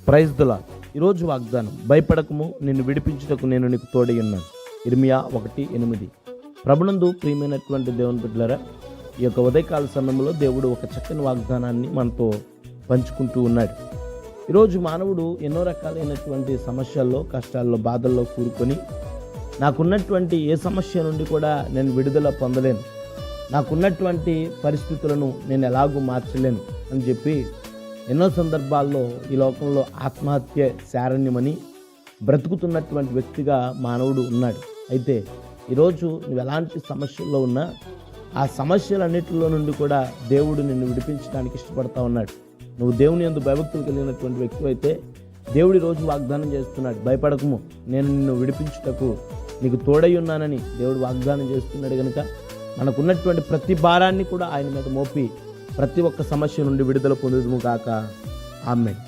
Praise the lord. ఈరోజు వాగ్దానం, భయపడకము, నిన్ను విడిపించుటకు నేను నీకు తోడై ఉన్నాను. ఇర్మియా 1:8. ప్రభునందు ప్రియమైనటువంటి దేవుని బిడ్డలారా, ఈ యొక్క ఉదయకాల సమయంలో దేవుడు ఒక చక్కని వాగ్దానాన్ని మనతో పంచుకుంటూ ఉన్నాడు. ఈరోజు మానవుడు ఎన్నో రకాలైనటువంటి సమస్యల్లో, కష్టాల్లో, బాధల్లో కూరుకొని నాకున్నటువంటి ఏ సమస్య నుండి కూడా నేను విడుదల పొందలేను, నాకున్నటువంటి పరిస్థితులను నేను ఎలాగూ మార్చలేను అని చెప్పి ఎన్నో సందర్భాల్లో ఈ లోకంలో ఆత్మహత్య శారణ్యమని బ్రతుకుతున్నటువంటి వ్యక్తిగా మానవుడు ఉన్నాడు. అయితే ఈరోజు నువ్వు ఎలాంటి సమస్యల్లో ఉన్నా ఆ సమస్యలన్నిటిలో నుండి కూడా దేవుడు నిన్ను విడిపించడానికి ఇష్టపడతా ఉన్నాడు. నువ్వు దేవుని యందు భయభక్తులు కలిగినటువంటి వ్యక్తి అయితే దేవుడు ఈరోజు వాగ్దానం చేస్తున్నాడు, భయపడకము, నేను నిన్ను విడిపించుటకు నీకు తోడై ఉన్నానని దేవుడు వాగ్దానం చేస్తున్నాడు. కనుక మనకున్నటువంటి ప్రతి భారాన్ని కూడా ఆయన మీద మోపి ప్రతి ఒక్క సమస్య నుండి విడుదల పొందుదుము కాక. ఆమేన్.